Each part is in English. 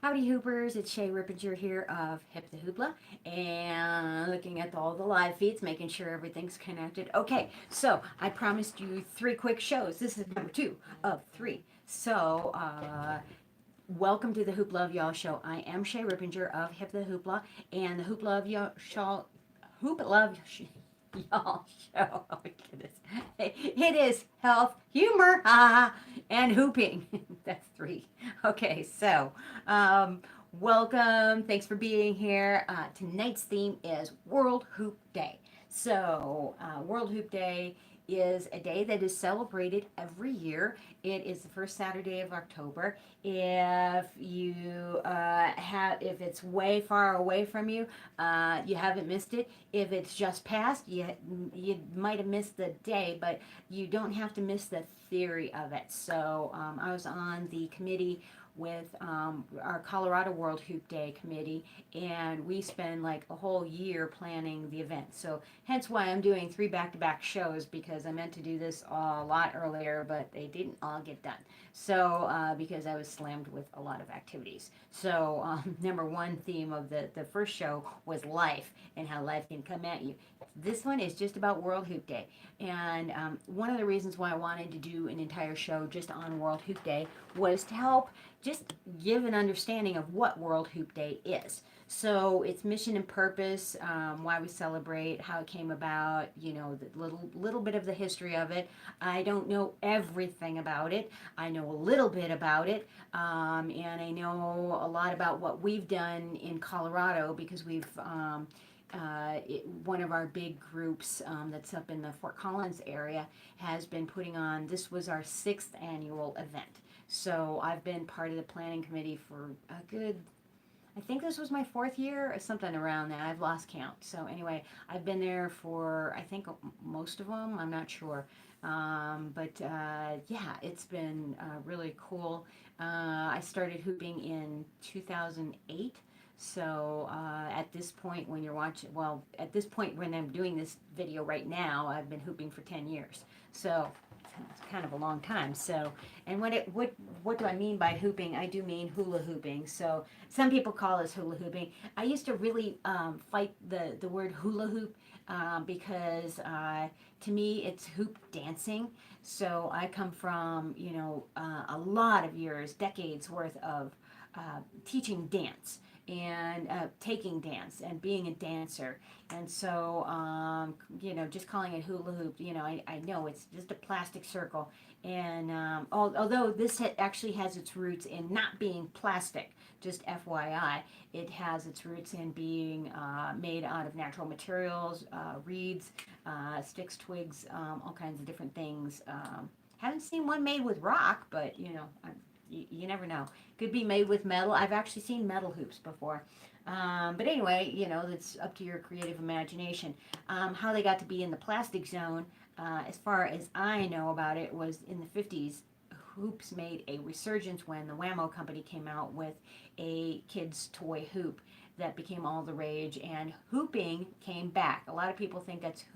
Howdy Hoopers, it's Shay Rippinger here of Hip the Hoopla and looking at all the live feeds, making sure everything's connected. Okay, so I promised you 3 quick shows. This is number 2 of 3. Welcome to the Hoop Love Y'all show. I am Shay Rippinger of Hip the Hoopla and the Hoop Love Y'all show. Hoop Love Y'all show. Oh my goodness. It is health, humor, and hooping. That's 3. Okay, so welcome. Thanks for being here. Tonight's theme is World Hoop Day. World Hoop Day is a day that is celebrated every year. It is the first Saturday of October. If it's way far away from you, you haven't missed it. If it's just past, you might have missed the day, but you don't have to miss the theory of it. I was on the committee with our Colorado World Hoop Day committee, and we spend like a whole year planning the event. So hence why I'm doing 3 back-to-back shows, because I meant to do this a lot earlier, but they didn't all get done. Because I was slammed with a lot of activities. Number 1 theme of the first show was life and how life can come at you. This one is just about World Hoop Day. And one of the reasons why I wanted to do an entire show just on World Hoop Day was to help just give an understanding of what World Hoop Day is. So its mission and purpose, why we celebrate, how it came about, the little bit of the history of it. I don't know everything about it. I know a little bit about it, and I know a lot about what we've done in Colorado, because one of our big groups that's up in the Fort Collins area has been putting on, this was our 6th annual event. So I've been part of the planning committee for a good, I think this was my 4th year or something around that. I've lost count. So anyway, I've been there for, I think, most of them. I'm not sure. Yeah, it's been really cool. I started hooping in 2008. At this point when you're watching, well, at this point when I'm doing this video right now, I've been hooping for 10 years. So it's kind of a long time. And what do I mean by hooping? I do mean hula hooping. So some people call this hula hooping. I used to really fight the word hula hoop because to me it's hoop dancing. So I come from a lot of years, decades worth of teaching dance and taking dance and being a dancer. And just calling it hula hoop, I know it's just a plastic circle. And although this actually has its roots in not being plastic, just FYI, it has its roots in being made out of natural materials, reeds, sticks, twigs, all kinds of different things. Haven't seen one made with rock, but you never know. Could be made with metal. I've actually seen metal hoops before. But anyway, it's up to your creative imagination. How they got to be in the plastic zone, as far as I know about it, was in the 50s. Hoops made a resurgence when the Wham-O company came out with a kid's toy hoop that became all the rage, and hooping came back. A lot of people think that's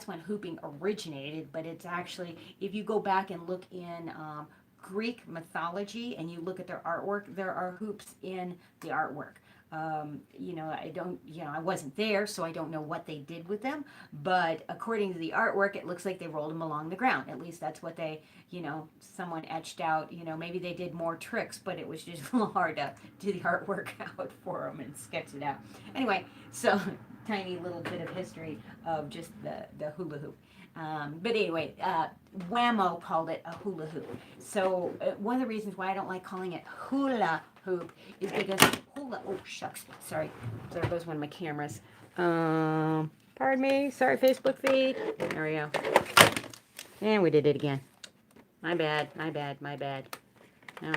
when hooping originated, but it's actually, if you go back and look in Greek mythology and you look at their artwork, there are hoops in the artwork. I wasn't there, so I don't know what they did with them. But according to the artwork, it looks like they rolled them along the ground. At least that's what they, someone etched out. Maybe they did more tricks, but it was just a little hard to do the artwork out for them and sketch it out. Anyway, so tiny little bit of history of just the hula hoop. But anyway, Wham-O called it a hula hoop. So one of the reasons why I don't like calling it hula hoop is because hula, oh shucks, sorry, there goes one of my cameras. Pardon me, sorry, Facebook feed. There we go. And we did it again. My bad. Now I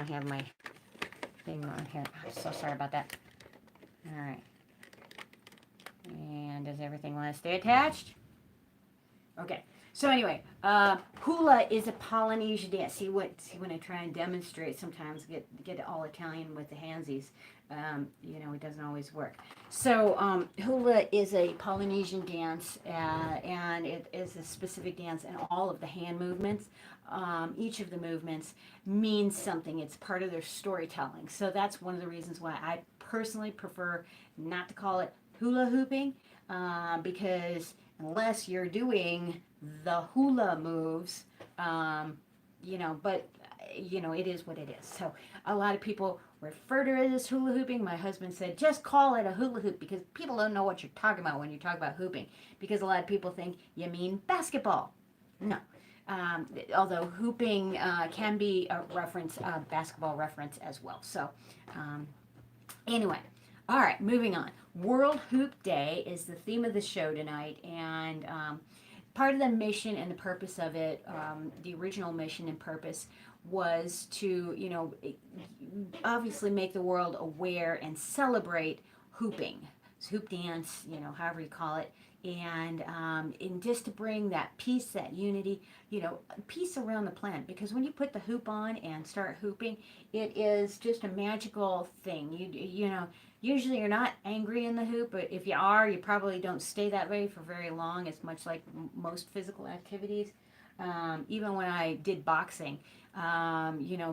have my thing on here. I'm so sorry about that. All right. And does everything want to stay attached? Okay, So anyway, hula is a Polynesian dance. See when I try and demonstrate, sometimes get all Italian with the handsies. It doesn't always work. So hula is a Polynesian dance, and it is a specific dance, and all of the hand movements, each of the movements means something. It's part of their storytelling. So that's one of the reasons why I personally prefer not to call it hula hooping, because unless you're doing the hula moves, um, but it is what it is. So a lot of people refer to it as hula hooping. My husband said, just call it a hula hoop because people don't know what you're talking about when you talk about hooping. Because a lot of people think you mean basketball. No. Although hooping can be a reference, a basketball reference as well. So, um, anyway, all right, moving on. World Hoop Day is the theme of the show tonight, and part of the mission and the purpose of it, the original mission and purpose, was to, obviously make the world aware and celebrate hooping, hoop dance, however you call it, and just to bring that peace, that unity, peace around the planet. Because when you put the hoop on and start hooping, it is just a magical thing. Usually you're not angry in the hoop, but if you are, you probably don't stay that way for very long. It's much like most physical activities. Even when I did boxing,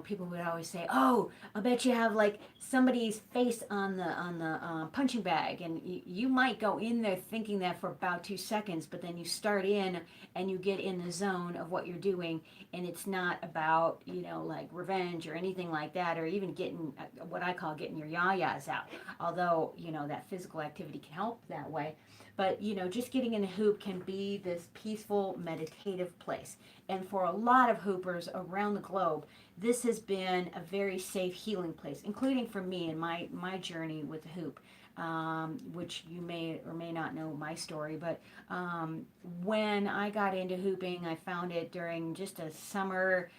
people would always say, "Oh, I bet you have like somebody's face on the punching bag," and you might go in there thinking that for about 2 seconds, but then you start in and you get in the zone of what you're doing, and it's not about like revenge or anything like that, or even getting what I call getting your yayas out. Although that physical activity can help that way. But just getting in a hoop can be this peaceful, meditative place. And for a lot of hoopers around the globe, this has been a very safe healing place, including for me in my journey with the hoop, which you may or may not know my story. But when I got into hooping, I found it during just a summer.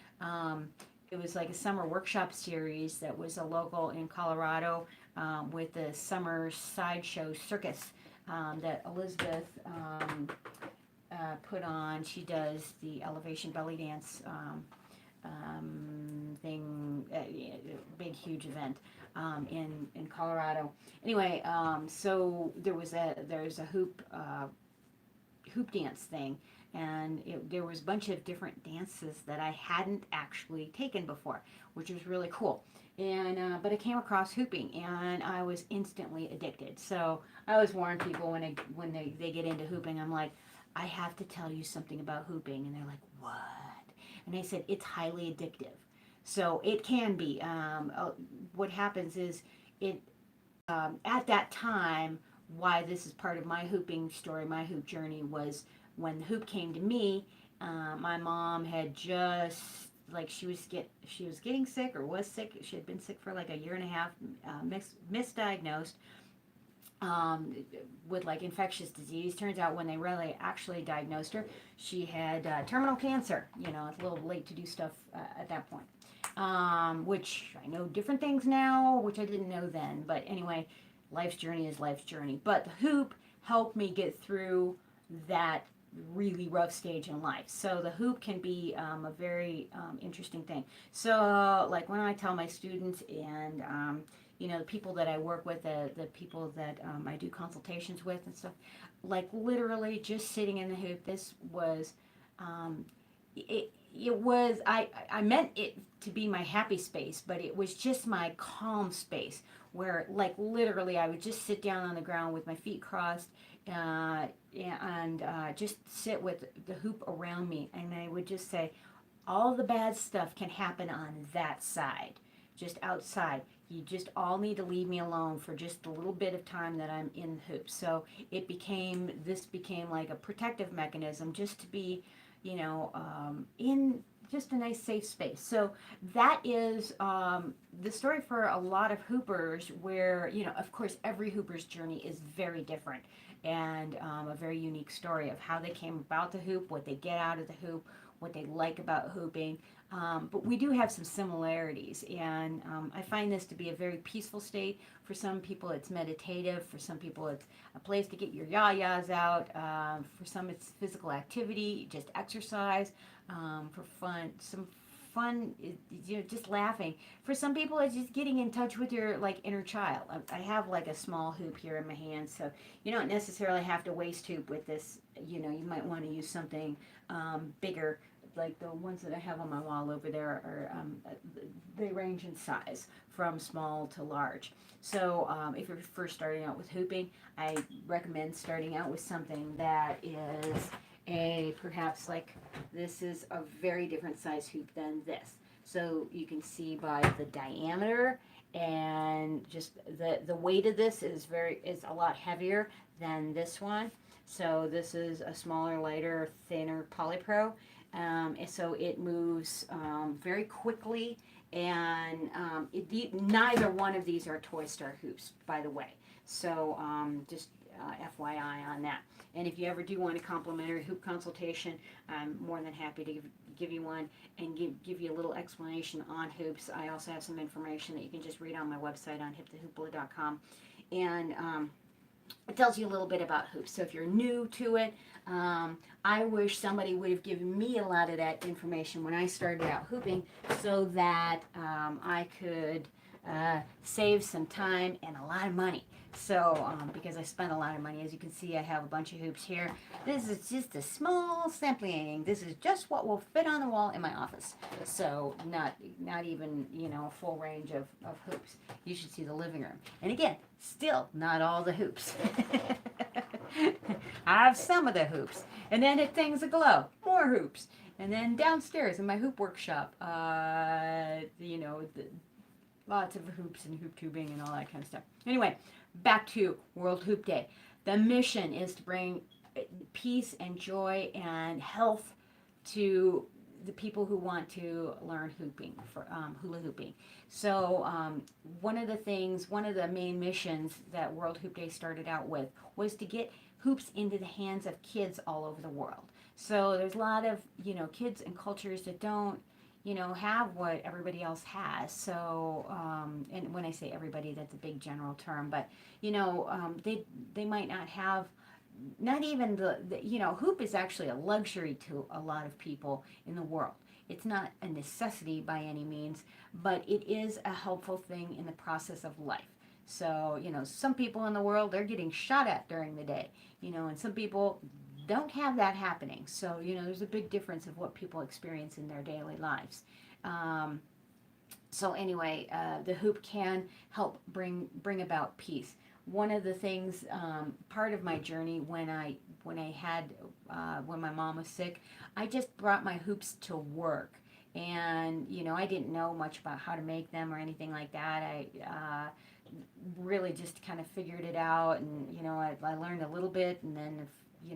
It was like a summer workshop series that was a local in Colorado, with the summer sideshow circus, that Elizabeth put on. She does the elevation belly dance thing, big huge event in Colorado. Anyway, so there's a hoop dance thing, and there was a bunch of different dances that I hadn't actually taken before, which was really cool. And but I came across hooping, and I was instantly addicted. So I always warn people when they get into hooping, I'm like, I have to tell you something about hooping, and they're like, what? And I said it's highly addictive. So it can be. What happens is it at that time, why this is part of my hooping story, my hoop journey, was when the hoop came to me. My mom had just like she was getting sick or was sick. She had been sick for like a year and a half, misdiagnosed, with like infectious disease. Turns out when they really actually diagnosed her, she had terminal cancer. It's a little late to do stuff at that point. Which I know different things now, which I didn't know then. But anyway, life's journey is life's journey. But the hoop helped me get through that really rough stage in life. So the hoop can be a very interesting thing. So like when I tell my students and the people that I work with, the people that I do consultations with and stuff, like literally just sitting in the hoop, this was it was I meant it to be my happy space, but it was just my calm space where like literally I would just sit down on the ground with my feet crossed, and just sit with the hoop around me, and I would just say all the bad stuff can happen on that side, just outside. You just all need to leave me alone for just a little bit of time that I'm in the hoop. So this became like a protective mechanism just to be, in just a nice safe space. So that is the story for a lot of hoopers where, of course, every hooper's journey is very different, and a very unique story of how they came about the hoop, what they get out of the hoop, what they like about hooping. But we do have some similarities, and I find this to be a very peaceful state. For some people, it's meditative. For some people, it's a place to get your yayas out. For some, it's physical activity, just exercise. For fun, some fun, just laughing. For some people, it's just getting in touch with your like inner child. I have like a small hoop here in my hand, so you don't necessarily have to waist hoop with this. You might want to use something bigger, like the ones that I have on my wall over there are they range in size from small to large. So if you're first starting out with hooping, I recommend starting out with something that is a perhaps like this is a very different size hoop than this. So you can see by the diameter and just the weight of this is a lot heavier than this one. So this is a smaller, lighter, thinner polypro. And so it moves very quickly, and neither one of these are Toy Star hoops, by the way. So just FYI on that. And if you ever do want a complimentary hoop consultation, I'm more than happy to give you one and give you a little explanation on hoops. I also have some information that you can just read on my website on hiptohoopla.com. And it tells you a little bit about hoops. So if you're new to it, I wish somebody would have given me a lot of that information when I started out hooping so that I could save some time and a lot of money. So, because I spent a lot of money, as you can see, I have a bunch of hoops here. This is just a small sampling. This is just what will fit on the wall in my office. So, not even, a full range of hoops. You should see the living room. And again, still not all the hoops. I have some of the hoops. And then it things aglow, more hoops. And then downstairs in my hoop workshop, lots of hoops and hoop tubing and all that kind of stuff. Anyway, back to World Hoop Day. The mission is to bring peace and joy and health to the people who want to learn hooping, for hula hooping. So one of the main missions that World Hoop Day started out with was to get hoops into the hands of kids all over the world. So there's a lot of, kids and cultures that don't, have what everybody else has. So, and when I say everybody, that's a big general term, but, they might not have, not even hoop is actually a luxury to a lot of people in the world. It's not a necessity by any means, but it is a helpful thing in the process of life. So, some people in the world, they're getting shot at during the day, and some people don't have that happening. So, there's a big difference of what people experience in their daily lives. So anyway, the hoop can help bring about peace. One of the things, part of my journey when my mom was sick, I just brought my hoops to work. And, I didn't know much about how to make them or anything like that. I really just kind of figured it out, and, I learned a little bit, and then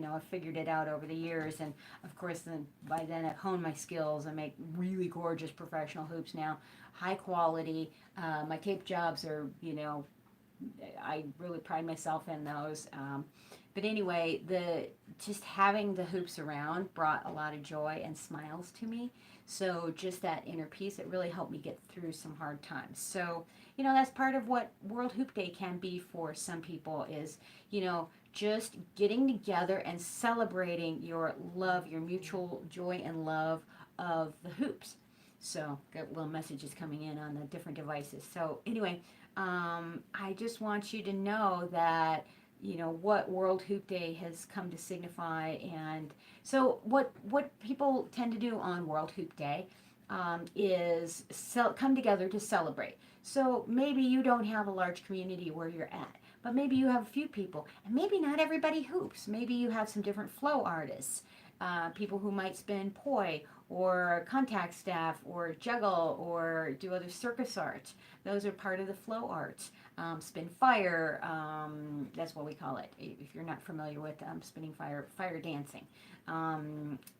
I figured it out over the years, and of course by then I've honed my skills. I make really gorgeous professional hoops now, high quality. My tape jobs are, I really pride myself in those. But anyway, just having the hoops around brought a lot of joy and smiles to me. So just that inner peace, it really helped me get through some hard times. So, that's part of what World Hoop Day can be for some people is, just getting together and celebrating your love, your mutual joy and love of the hoops. So, got little messages coming in on the different devices. So, anyway, I just want you to know that, what World Hoop Day has come to signify. And so, what people tend to do on World Hoop Day is come together to celebrate. So, maybe you don't have a large community where you're at. But maybe you have a few people, and maybe not everybody hoops. Maybe you have some different flow artists, people who might spin poi, or contact staff, or juggle, or do other circus arts. Those are part of the flow arts. Spin fire, that's what we call it, if you're not familiar with spinning fire dancing.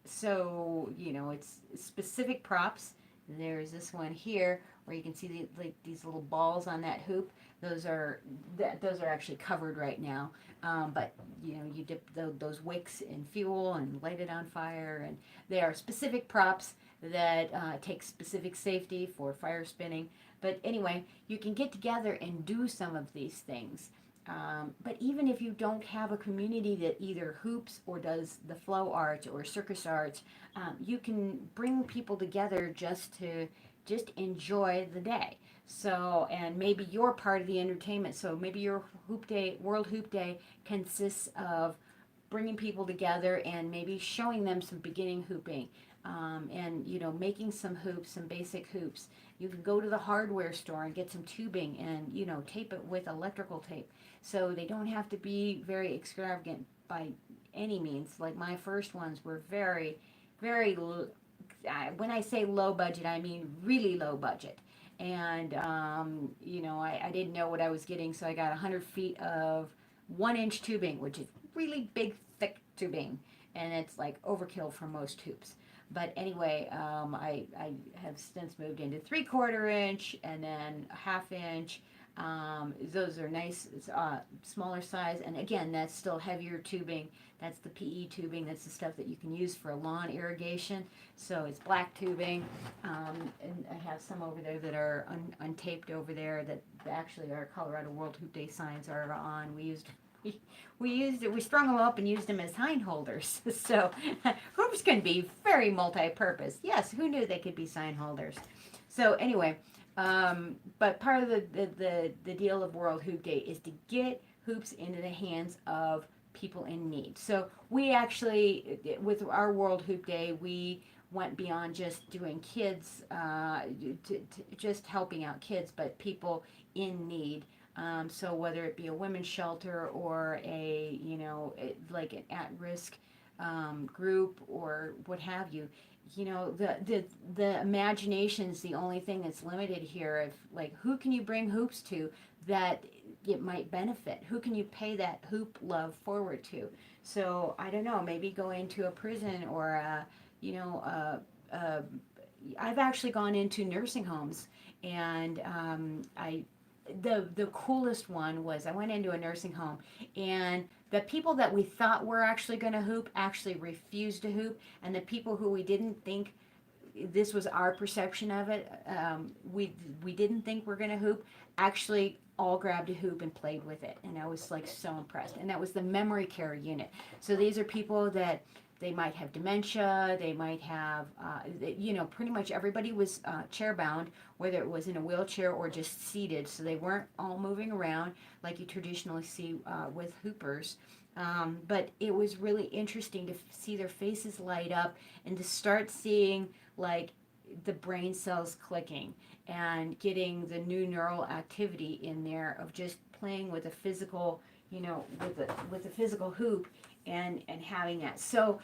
So, it's specific props. There's this one here where you can see these little balls on that hoop. Those are actually covered right now. But you dip those wicks in fuel and light it on fire, and they are specific props that take specific safety for fire spinning. But anyway, you can get together and do some of these things. But even if you don't have a community that either hoops or does the flow arts or circus arts, you can bring people together just enjoy the day. So, and maybe you're part of the entertainment. So maybe your Hoop Day, World Hoop Day, consists of bringing people together and maybe showing them some beginning hooping, and making some hoops, some basic hoops. You can go to the hardware store and get some tubing and tape it with electrical tape, so they don't have to be very extravagant by any means. Like my first ones were very, very. When I say low budget, I mean really low budget. And I didn't know what I was getting, so I got 100 feet of 1 inch tubing, which is really big, thick tubing, and it's like overkill for most hoops. But anyway, I have since moved into 3/4 inch and then a 1/2 inch. Those are nice, smaller size, and again, that's still heavier tubing. That's the PE tubing. That's the stuff that you can use for lawn irrigation. So it's black tubing, and I have some over there that are untaped over there that actually our Colorado World Hoop Day signs are on. We strung them up and used them as sign holders. So hoops can be very multi-purpose. Yes, who knew they could be sign holders? So anyway, but part of the deal of World Hoop Day is to get hoops into the hands of people in need. So we actually, with our World Hoop Day, we went beyond just doing kids, just helping out kids, but people in need. So whether it be a women's shelter or like an at-risk group or what have you, the imagination is the only thing that's limited here. If like, who can you bring hoops to that it might benefit? Who can you pay that hoop love forward to? So I don't know, maybe going to a prison or I've actually gone into nursing homes, and the coolest one was I went into a nursing home, and the people that we thought were actually going to hoop actually refused to hoop, and the people who we didn't think, this was our perception of it, we didn't think we're going to hoop, actually all grabbed a hoop and played with it, and I was like so impressed. And that was the memory care unit. So these are people that they might have dementia, they might have, pretty much everybody was chair bound, whether it was in a wheelchair or just seated, so they weren't all moving around like you traditionally see with hoopers. But it was really interesting to see their faces light up and to start seeing like the brain cells clicking and getting the new neural activity in there of just playing with a physical, with a physical hoop and having that. So,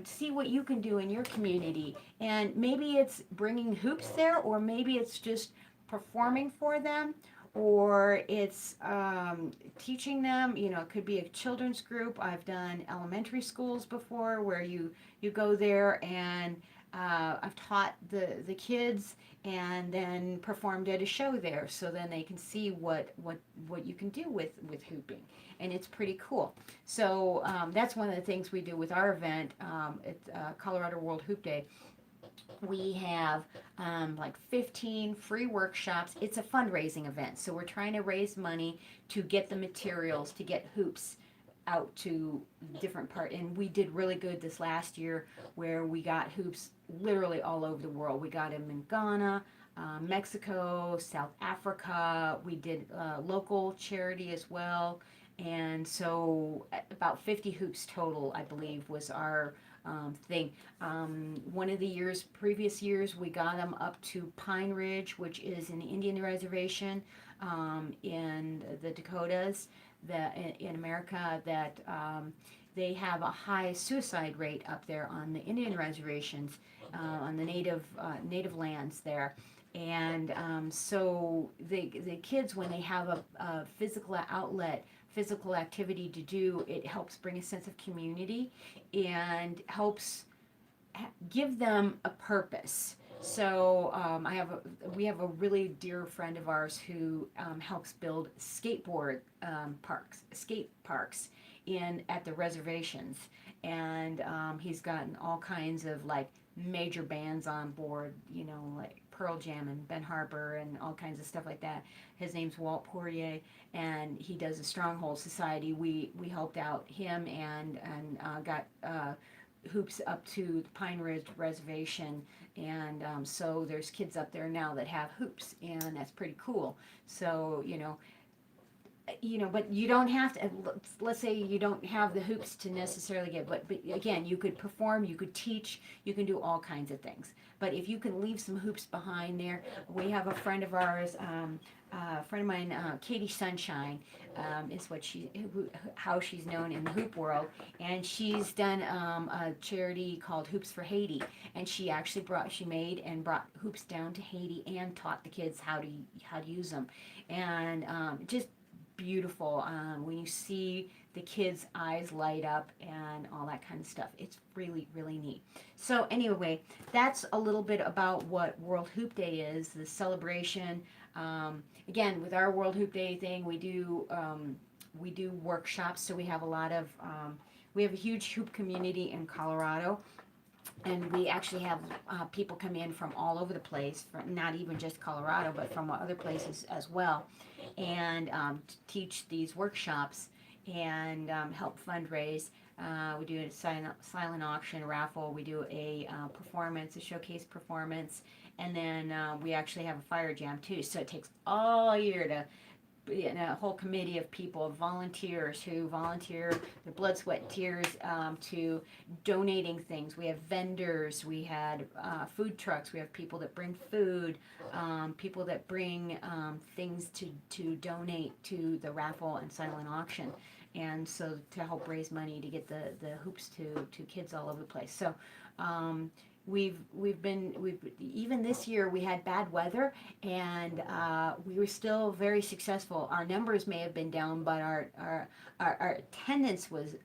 see what you can do in your community. And maybe it's bringing hoops there, or maybe it's just performing for them, or it's teaching them. It could be a children's group. I've done elementary schools before where you go there, and I've taught the kids and then performed at a show there, so then they can see what you can do with hooping, and it's pretty cool. So that's one of the things we do with our event at Colorado World Hoop Day. We have like 15 free workshops. It's a fundraising event, so we're trying to raise money to get the materials to get hoops out to different part. And we did really good this last year where we got hoops literally all over the world. We got them in Ghana, Mexico, South Africa. We did local charity as well. And so about 50 hoops total, I believe, was our thing. One of the previous years, we got them up to Pine Ridge, which is an Indian reservation in the Dakotas, that in America, that they have a high suicide rate up there on the Indian reservations, on the native lands there. And so the kids, when they have a physical outlet, physical activity to do, it helps bring a sense of community and helps give them a purpose. So we have a really dear friend of ours who helps build skate parks at the reservations, and he's gotten all kinds of like major bands on board, like Pearl Jam and Ben Harper and all kinds of stuff like that. His name's Walt Poirier, and he does a Stronghold Society. We helped out him and got hoops up to the Pine Ridge Reservation, and so there's kids up there now that have hoops, and that's pretty cool. So but you don't have to. Let's say you don't have the hoops to necessarily get, but again, you could perform, you could teach, you can do all kinds of things. But if you can leave some hoops behind there, we have a friend of ours, a friend of mine, Katie Sunshine, is how she's known in the hoop world, and she's done a charity called Hoops for Haiti, and she made and brought hoops down to Haiti and taught the kids how to use them, and just beautiful when you see the kids' eyes light up and all that kind of stuff. It's really, really neat. So anyway, that's a little bit about what World Hoop Day is, the celebration. Again, with our World Hoop Day thing, we do workshops. So we have we have a huge hoop community in Colorado, and we actually have people come in from all over the place, from not even just Colorado, but from other places as well, and to teach these workshops and help fundraise. We do a silent auction, a raffle. We do a performance, a showcase performance, and then we actually have a fire jam too. So it takes all year to a whole committee of people, volunteers who volunteer their blood, sweat, and tears to donating things. We have vendors, we had food trucks, we have people that bring food, people that bring things to donate to the raffle and silent auction. And so to help raise money to get the hoops to kids all over the place. So we've even this year we had bad weather, and we were still very successful. Our numbers may have been down, but our attendance was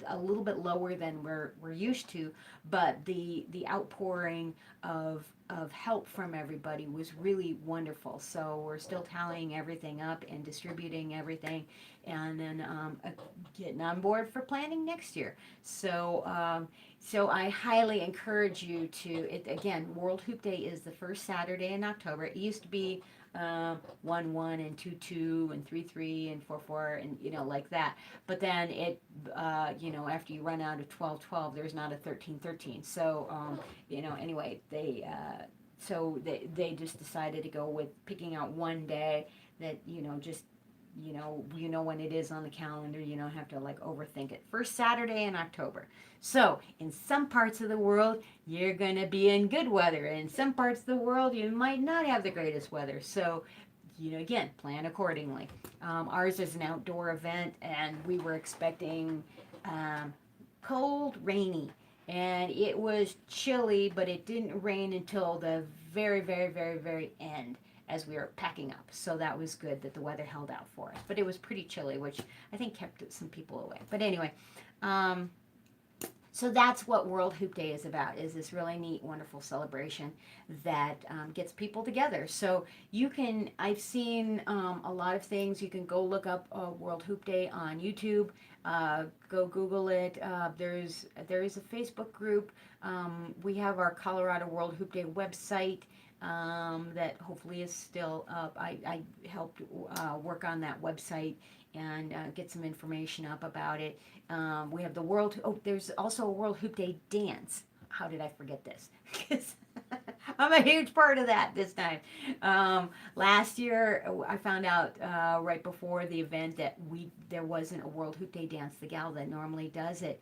a little bit lower than we're used to. But the outpouring of help from everybody was really wonderful. So we're still tallying everything up and distributing everything, and then getting on board for planning next year. So I highly encourage you to, again, World Hoop Day is the first Saturday in October. It used to be 1-1 and 2-2 and 3-3 and 4-4 and, like that. But then after you run out of 12-12, there's not a 13-13. So, anyway, they just decided to go with picking out one day that, just when it is on the calendar. You don't have to overthink it. First Saturday in October. So in some parts of the world, you're going to be in good weather. In some parts of the world, you might not have the greatest weather. So, again, plan accordingly. Ours is an outdoor event, and we were expecting cold, rainy. And it was chilly, but it didn't rain until the very, very, very, very end, as we were packing up. So that was good that the weather held out for us. But it was pretty chilly, which I think kept some people away. But anyway, so that's what World Hoop Day is about, is this really neat, wonderful celebration that gets people together. So I've seen a lot of things. You can go look up World Hoop Day on YouTube. Go Google it. There is a Facebook group. We have our Colorado World Hoop Day website. That hopefully is still up. I helped work on that website and get some information up about it. We have there's also a World Hoop Day dance. How did I forget this? Because I'm a huge part of that this time. Last year, I found out right before the event that there wasn't a World Hoop Day dance. The gal that normally does it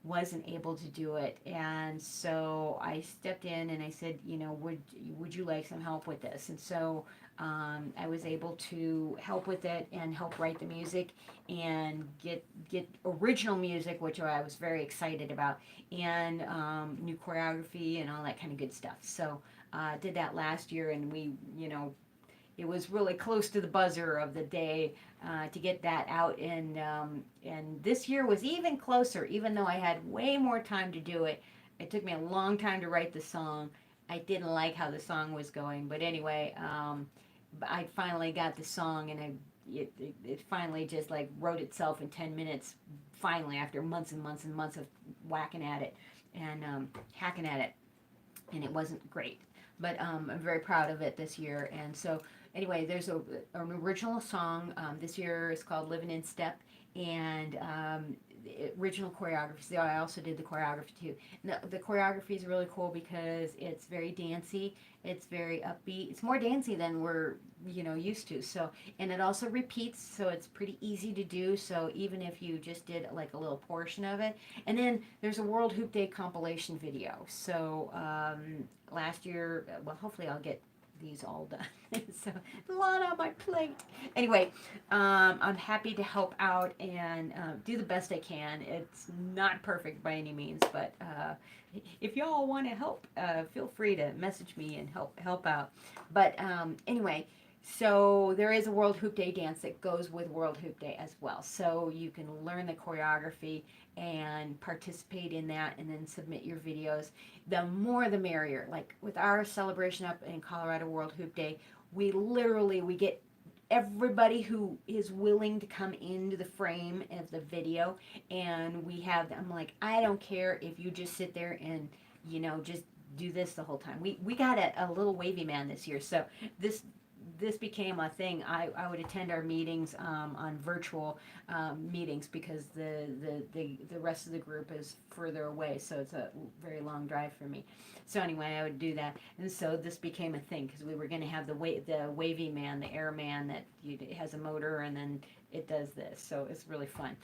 wasn't able to do it, and so I stepped in and I said, would you like some help with this? And so I was able to help with it and help write the music and get original music, which I was very excited about, and new choreography and all that kind of good stuff. So did that last year, and it was really close to the buzzer of the day to get that out, and this year was even closer. Even though I had way more time to do it, it took me a long time to write the song. I didn't like how the song was going, but anyway, I finally got the song, and it finally just wrote itself in 10 minutes. Finally, after months and months and months of whacking at it. and hacking at it, and it wasn't great. But I'm very proud of it this year. And so, anyway, there's an original song. This year is called Living in Step, and the original choreography. So I also did the choreography too. And the choreography is really cool because it's very dancey. It's very upbeat. It's more dancey than we're used to. So, and it also repeats, so it's pretty easy to do. So even if you just did like a little portion of it, and then there's a World Hoop Day compilation video. So last year, well, hopefully I'll get these all done. So a lot on my plate. Anyway, I'm happy to help out and do the best I can. It's not perfect by any means, but if y'all want to help, feel free to message me and help out. But anyway. So there is a World Hoop Day dance that goes with World Hoop Day as well. So you can learn the choreography and participate in that and then submit your videos. The more the merrier. Like with our celebration up in Colorado World Hoop Day, we get everybody who is willing to come into the frame of the video, and I'm like, I don't care if you just sit there and just do this the whole time. We got a little wavy man this year, so this became a thing. I would attend our meetings on virtual meetings because the rest of the group is further away, so it's a very long drive for me. So anyway, I would do that, and so this became a thing because we were going to have the wavy man, the airman that has a motor and then it does this. So it's really fun.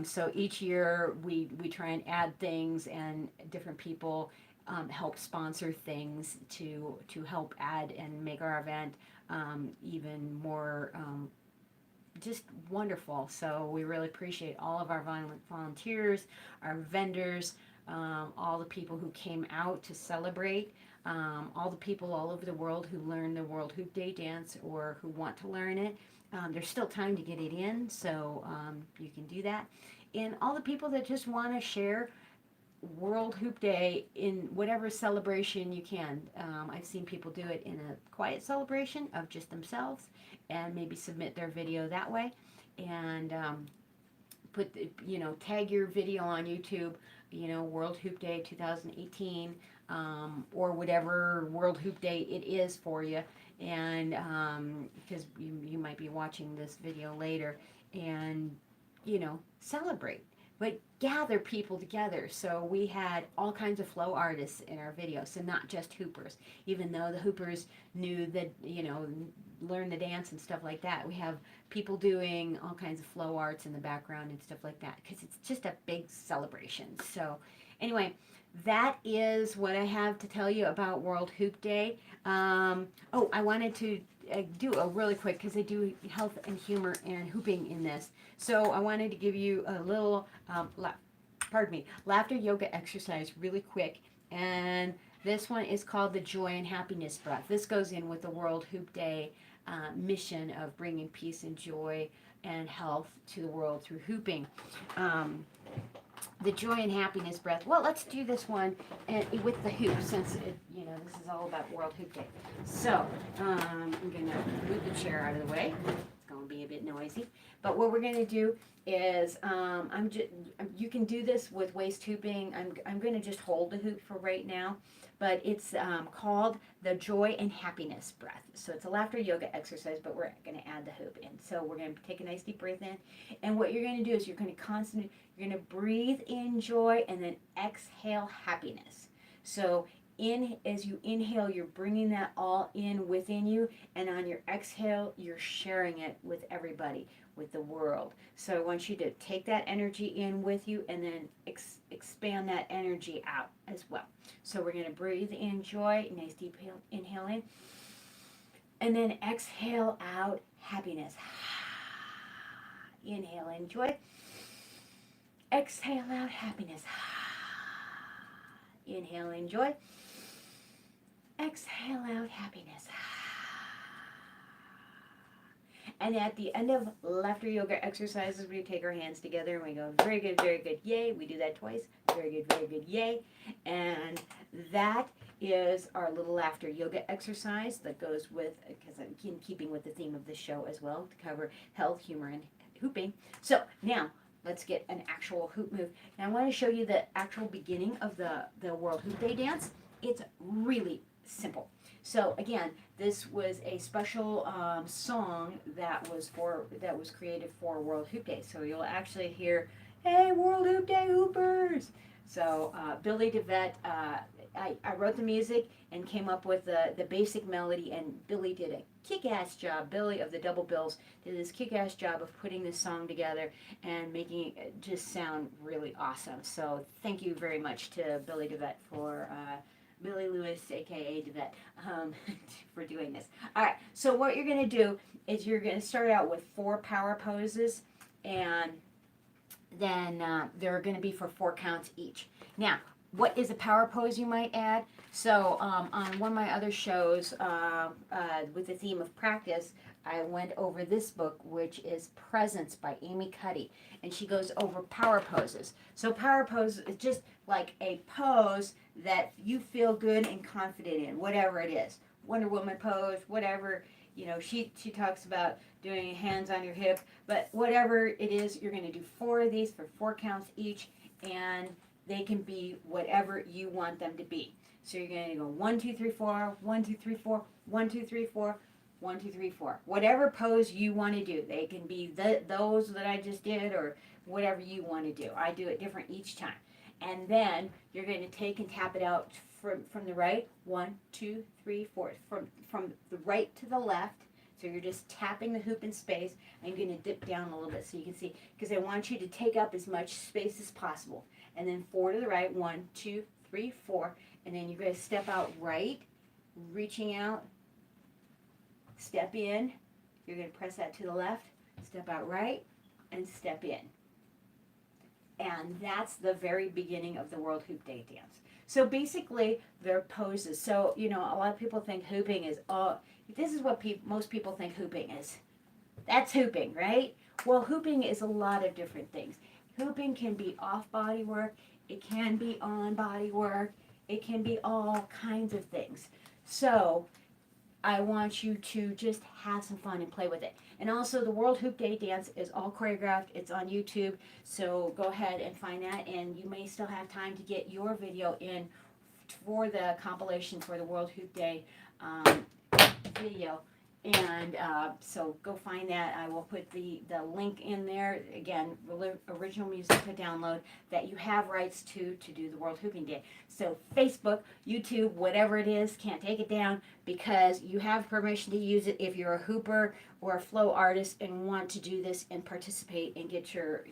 So each year we try and add things, and different people help sponsor things to help add and make our event even more just wonderful. So we really appreciate all of our volunteers, our vendors, all the people who came out to celebrate, all the people all over the world who learn the World Hoop Day dance or who want to learn it. There's still time to get it in, so you can do that. And all the people that just want to share World Hoop Day in whatever celebration you can. I've seen people do it in a quiet celebration of just themselves and maybe submit their video that way, and tag your video on YouTube, World Hoop Day 2018, or whatever World Hoop Day it is for you, and because you might be watching this video later, and celebrate. But gather people together. So we had all kinds of flow artists in our video, so not just hoopers. Even though the hoopers knew that, learn the dance and stuff like that, we have people doing all kinds of flow arts in the background and stuff like that, because it's just a big celebration. So anyway, that is what I have to tell you about World Hoop Day. I wanted to do a really quick, because they do health and humor and hooping in this. So I wanted to give you a little, laughter yoga exercise really quick. And this one is called the Joy and Happiness Breath. This goes in with the World Hoop Day mission of bringing peace and joy and health to the world through hooping. The Joy and Happiness Breath. Well, let's do this one with the hoop, since this is all about World Hoop Day. So I'm going to move the chair out of the way. It's going to be a bit noisy. But what we're going to do is you can do this with waist hooping. I'm going to just hold the hoop for right now. But it's called the Joy and Happiness Breath. So it's a laughter yoga exercise, but we're going to add the hoop in. So we're going to take a nice deep breath in. And what you're going to do is you're going to breathe in joy and then exhale happiness. So as you inhale, you're bringing that all in within you. And on your exhale, you're sharing it with everybody, with the world. So I want you to take that energy in with you and then expand that energy out as well. So we're going to breathe in joy, nice deep inhale in, and then exhale out happiness. Inhale in joy, exhale out happiness. Inhale in joy, exhale out happiness. And at the end of laughter yoga exercises, we take our hands together and we go, very good, yay. We do that twice. Very good, yay. And that is our little laughter yoga exercise that goes with, because I'm in keeping with the theme of the show as well, to cover health, humor, and hooping. So now, let's get an actual hoop move. Now I want to show you the actual beginning of the World Hoop Day dance. It's really simple. So again, this was a special song that was created for World Hoop Day. So you'll actually hear, "Hey, World Hoop Day Hoopers!" So Billy DeVette, I wrote the music and came up with the basic melody, and Billy did a kick-ass job. Billy of the Double Bills did this kick-ass job of putting this song together and making it just sound really awesome. So thank you very much to Billy DeVette for Billy Lewis, aka DeVette, for doing this. All right, so what you're going to do is you're going to start out with 4 power poses, and then they're going to be for 4 counts each. Now, what is a power pose, you might add? So on one of my other shows with the theme of practice, I went over this book, which is Presence by Amy Cuddy, and she goes over power poses. So power pose is just like a pose that you feel good and confident in, whatever it is. Wonder Woman pose, whatever. You know, she talks about doing hands on your hip, but whatever it is, you're going to do 4 of these for 4 counts each, and they can be whatever you want them to be. So you're going to go 1, 2, 3, 4, 1, 2, 3, 4, 1, 2, 3, 4, 1, 2, 3, 4. Whatever pose you want to do. They can be those that I just did or whatever you want to do. I do it different each time. And then you're going to take and tap it out from the right. 1, 2, 3, 4. From the right to the left. So you're just tapping the hoop in space. I'm going to dip down a little bit so you can see, because I want you to take up as much space as possible. And then 4 to the right. 1, 2, 3, 4. And then you're going to step out right, reaching out, step in. You're going to press that to the left, step out right, and step in. And that's the very beginning of the World Hoop Day dance. So basically, they're poses. So, you know, a lot of people think hooping is, this is what most people think hooping is. That's hooping, right? Well, hooping is a lot of different things. Hooping can be off-body work. It can be on-body work. It can be all kinds of things. So I want you to just have some fun and play with it. And also the World Hoop Day dance is all choreographed. It's on YouTube. So go ahead and find that. And you may still have time to get your video in for the compilation for the World Hoop Day video. And so go find that. I will put the link in there. Again, original music to download that you have rights to do the World Hooping Day. So Facebook, YouTube, whatever it is, can't take it down because you have permission to use it if you're a hooper or a flow artist and want to do this and participate and get your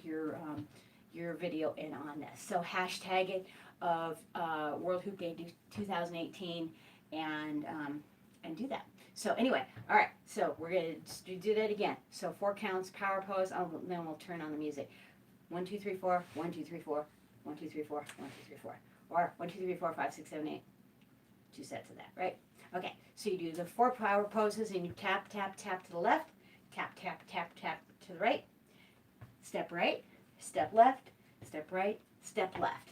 video in on this. So hashtag it of World Hoop Day 2018 and do that. So anyway, all right, so we're going to do that again. So 4 counts, power pose, then we'll turn on the music. 1, 2, 3, 4, 1, 2, 3, 4, 1, 2, 3, 4, 1, 2, 3, 4. Or 1, 2, 3, 4, 5, 6, 7, 8. 2 sets of that, right? Okay, so you do the 4 power poses and you tap, tap, tap to the left, tap, tap, tap, tap to the right, step left, step right, step left.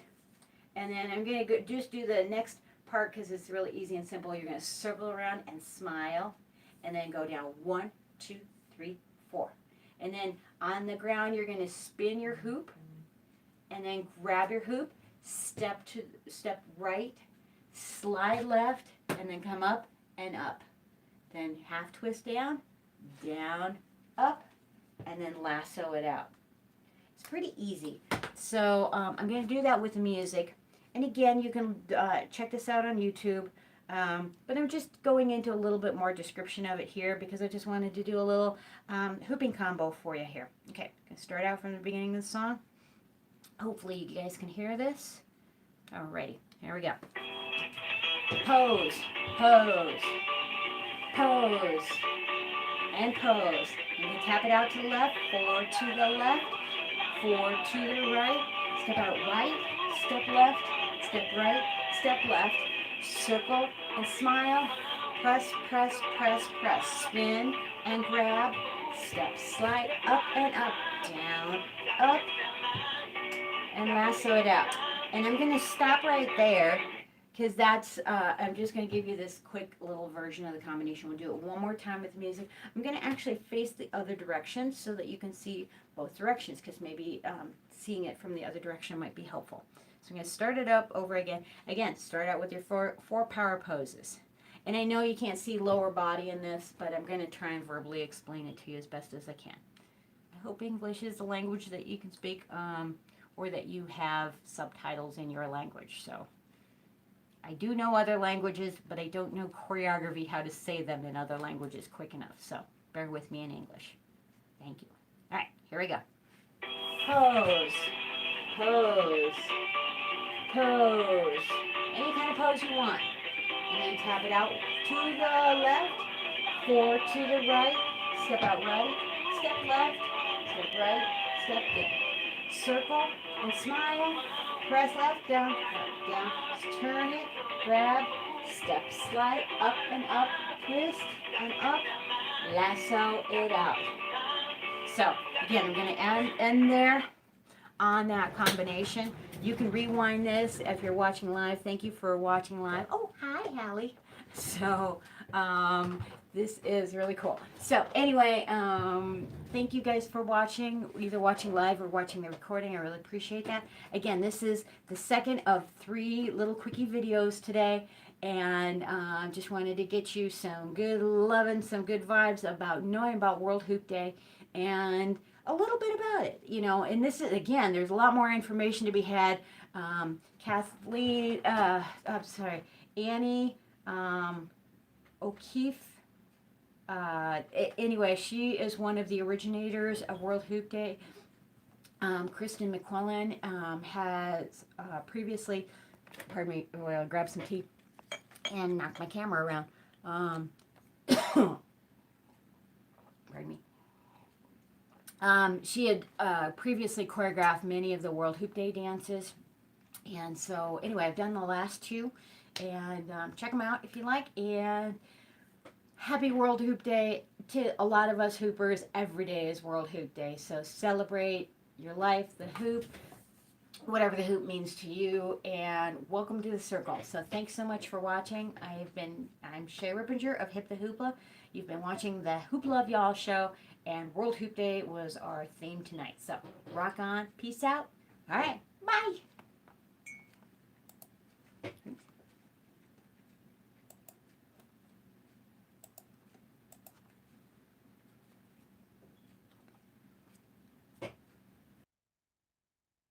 And then I'm going to just do the next part because it's really easy and simple. You're going to circle around and smile and then go down 1, 2, 3, 4. And then on the ground you're going to spin your hoop and then grab your hoop, step right, slide left, and then come up and up. Then half twist down, up, and then lasso it out. It's pretty easy. So I'm going to do that with the music. And again, you can check this out on YouTube. But I'm just going into a little bit more description of it here because I just wanted to do a little hooping combo for you here. Okay, going to start out from the beginning of the song. Hopefully you guys can hear this. Alrighty, here we go. Pose, pose, pose, and pose. You can tap it out to the left, 4 to the left, 4 to the right, step out right, step left, step right, step left, circle and smile, press, press, press, press, spin and grab, step, slide, up and up, down, up, and lasso it out. And I'm going to stop right there because that's, I'm just going to give you this quick little version of the combination. We'll do it one more time with music. I'm going to actually face the other direction so that you can see both directions, because maybe seeing it from the other direction might be helpful. So I'm going to start it up over again. Again, start out with your four power poses. And I know you can't see lower body in this, but I'm going to try and verbally explain it to you as best as I can. I hope English is the language that you can speak, or that you have subtitles in your language. So I do know other languages, but I don't know choreography, how to say them in other languages quick enough. So bear with me in English. Thank you. All right, here we go. Pose, pose, pose. Any kind of pose you want. And then tap it out to the left, 4 to the right, step out right, step left, step right, step in. Circle and smile, press left, down, up, down, turn it, grab, step, slide, up and up, twist and up, lasso it out. So, again, I'm going to end there on that combination. You can rewind this if you're watching live. Thank you for watching live. Oh, hi, Hallie. So, this is really cool. So, anyway, thank you guys for watching, either watching live or watching the recording. I really appreciate that. Again, this is the second of 3 little quickie videos today. And just wanted to get you some good loving, some good vibes about knowing about World Hoop Day and a little bit about it, you know. And this is, again, there's a lot more information to be had. Kathleen, I'm sorry, Annie O'Keefe. Anyway, she is one of the originators of World Hoop Day. Kristen McQuillan has previously, pardon me, I'll grab some tea and knock my camera around. Pardon me. She had previously choreographed many of the World Hoop Day dances. And so, anyway, I've done the last 2. And check them out if you like. And happy World Hoop Day to a lot of us hoopers. Every day is World Hoop Day. So celebrate your life, the hoop, whatever the hoop means to you. And welcome to the circle. So thanks so much for watching. I'm Shay Rippinger of Hip the Hoopla. You've been watching the Hoopla of Y'all show. And World Hoop Day was our theme tonight. So rock on. Peace out. All right. Bye.